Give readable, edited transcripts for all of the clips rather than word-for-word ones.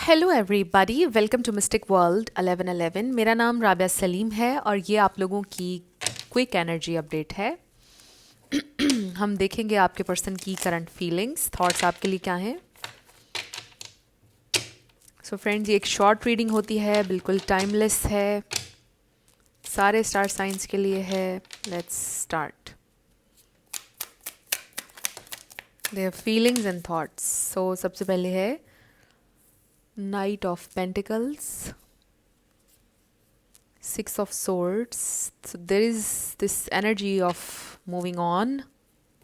Hello everybody, welcome to mystic world 1111। मेरा नाम राबिया सलीम है और ये आप लोगों की क्विक एनर्जी अपडेट है। हम देखेंगे आपके पर्सन की करंट फीलिंग्स, थॉट्स आपके लिए क्या हैं। सो फ्रेंड्स, ये एक शॉर्ट रीडिंग होती है, बिल्कुल टाइमलेस है, सारे स्टार साइंस के लिए है। Let's start their feelings and thoughts. So सबसे पहले है knight of pentacles, Six of Swords. So there is this energy of moving on.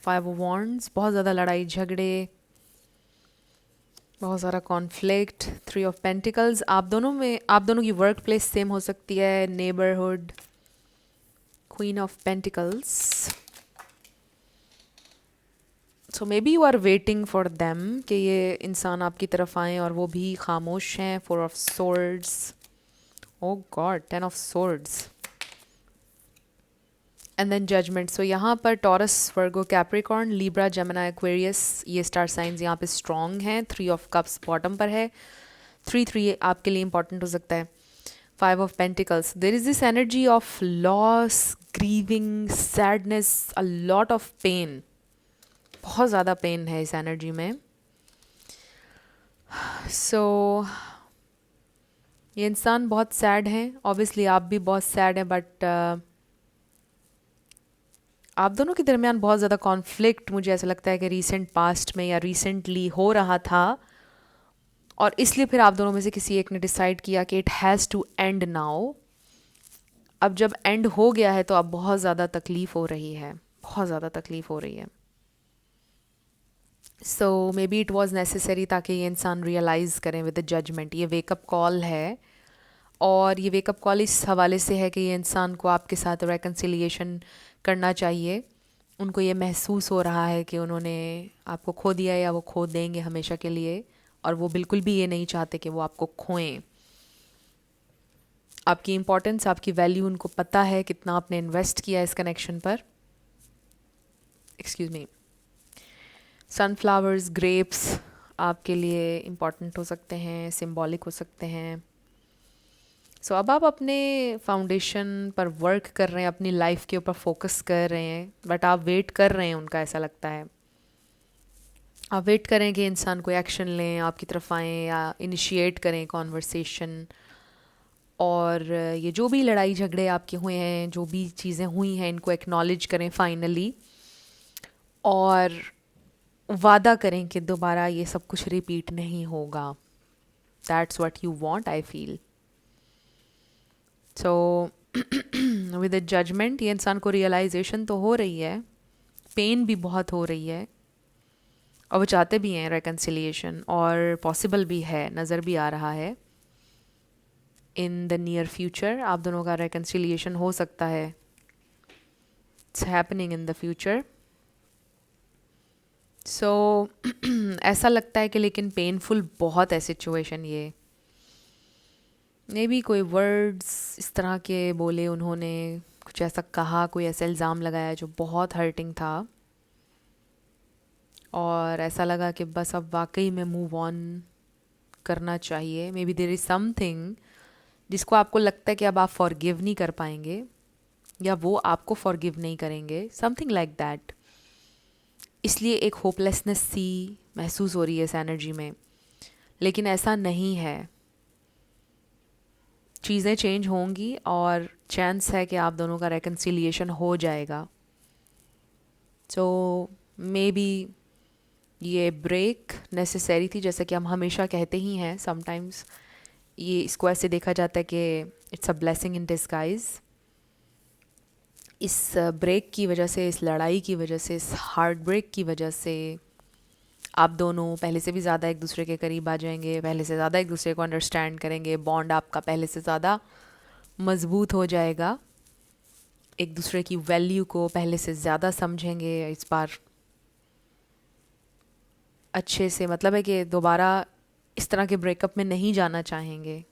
Five of Wands. बहुत ज़्यादा लड़ाई झगड़े, बहुत सारा कॉन्फ्लिक्ट। थ्री ऑफ पेंटिकल्स, आप दोनों की वर्क प्लेस सेम हो सकती है, neighbourhood. Queen of pentacles, so may be you are waiting for them कि ये इंसान आपकी तरफ आए और वो भी खामोश हैं। Four of swords, oh God, ten of swords and then judgement. So यहाँ पर Taurus, Virgo, Capricorn, Libra, Gemini, Aquarius, ये स्टार साइंस यहाँ पे स्ट्रॉन्ग हैं। थ्री ऑफ कप्स बॉटम पर है। थ्री थ्री आपके लिए इंपॉर्टेंट हो सकता है। Five of pentacles, there is this energy of loss, grieving, sadness, a lot of pain. बहुत ज़्यादा पेन है इस एनर्जी में। सो ये इंसान बहुत सैड हैं, ऑब्वियसली आप भी बहुत सैड हैं, बट आप दोनों के दरमियान बहुत ज़्यादा कॉन्फ्लिक्ट मुझे ऐसा लगता है कि रीसेंट पास्ट में या रिसेंटली हो रहा था, और इसलिए फिर आप दोनों में से किसी एक ने डिसाइड किया कि it has to end now. अब जब एंड हो गया है तो अब बहुत ज़्यादा तकलीफ़ हो रही है, बहुत ज़्यादा तकलीफ़ हो रही है। So may be it was necessary ताकि ये इंसान रियलाइज़ करें विद द जजमेंट। ये वेकअप कॉल है, और ये वेकअप कॉल इस हवाले से है कि ये इंसान को आपके साथ रेकन्सिलिएशन करना चाहिए। उनको ये महसूस हो रहा है कि उन्होंने आपको खो दिया या वो खो देंगे हमेशा के लिए, और वो बिल्कुल भी ये नहीं चाहते कि वो आपको खोएं। आपकी इम्पोर्टेंस, आपकी वैल्यू उनको पता है, कितना आपने इन्वेस्ट किया इस कनेक्शन पर। Excuse me. सनफ्लावर्स, ग्रेप्स आपके लिए इम्पॉर्टेंट हो सकते हैं, सिंबॉलिक हो सकते हैं। सो अब आप अपने फाउंडेशन पर वर्क कर रहे हैं, अपनी लाइफ के ऊपर फोकस कर रहे हैं, बट आप वेट कर रहे हैं उनका, ऐसा लगता है आप वेट करें कि इंसान कोई एक्शन लें, आपकी तरफ आएँ या इनिशिएट करें कॉन्वर्सेशन। और ये जो भी लड़ाई झगड़े आपके हुए हैं, जो भी चीज़ें हुई हैं, इनको एक्नॉलेज करें फाइनली, और वादा करें कि दोबारा ये सब कुछ रिपीट नहीं होगा। That's what you want, I feel. So with the judgement ये इंसान को रियलाइजेशन तो हो रही है, पेन भी बहुत हो रही है, और वो चाहते भी हैं रेकन्सिलिएशन, और पॉसिबल भी है, नज़र भी आ रहा है इन द नियर फ्यूचर आप दोनों का रेकन्सिलिएशन हो सकता है। It's happening in the future. So ऐसा लगता है कि लेकिन पेनफुल बहुत है सिचुएशन ये। मे बी कोई वर्ड्स इस तरह के बोले उन्होंने, कुछ ऐसा कहा, कोई ऐसा इल्ज़ाम लगाया जो बहुत हर्टिंग था, और ऐसा लगा कि बस अब वाकई में मूव ऑन करना चाहिए। May be there is something जिसको आपको लगता है कि अब आप फॉरगिव नहीं कर पाएंगे, या वो आपको फॉरगिव नहीं करेंगे, समथिंग लाइक दैट। इसलिए एक होपलेसनेस सी महसूस हो रही है इस एनर्जी में, लेकिन ऐसा नहीं है। चीज़ें चेंज होंगी और चांस है कि आप दोनों का रेकन्सिलिएशन हो जाएगा। सो मे बी ये ब्रेक नेसेसरी थी, जैसे कि हम हमेशा कहते ही हैं। समटाइम्स ये इसको ऐसे देखा जाता है कि it's a blessing in disguise. इस ब्रेक की वजह से, इस लड़ाई की वजह से, इस हार्ट ब्रेक की वजह से आप दोनों पहले से भी ज़्यादा एक दूसरे के करीब आ जाएंगे, पहले से ज़्यादा एक दूसरे को अंडरस्टैंड करेंगे, बॉन्ड आपका पहले से ज़्यादा मज़बूत हो जाएगा, एक दूसरे की वैल्यू को पहले से ज़्यादा समझेंगे इस बार अच्छे से। मतलब है कि दोबारा इस तरह के ब्रेकअप में नहीं जाना चाहेंगे,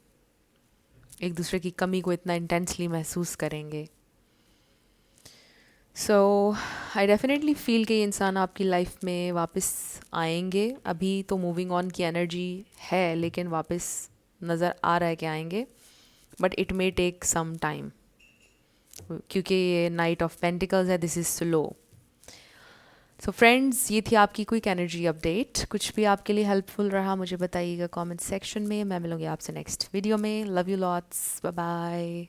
एक दूसरे की कमी को इतना इंटेंसली महसूस करेंगे। सो आई डेफिनेटली फील कि ये इंसान आपकी लाइफ में वापस आएंगे। अभी तो मूविंग ऑन की एनर्जी है, लेकिन वापस नज़र आ रहा है कि आएंगे, but it may take some time, क्योंकि ये नाइट ऑफ पेंटिकल्स है, this is slow. So friends, ये थी आपकी क्विक एनर्जी अपडेट। कुछ भी आपके लिए हेल्पफुल रहा मुझे बताइएगा कमेंट सेक्शन में। मैं मिलूंगी आपसे नेक्स्ट वीडियो में। Love you lots, bye bye.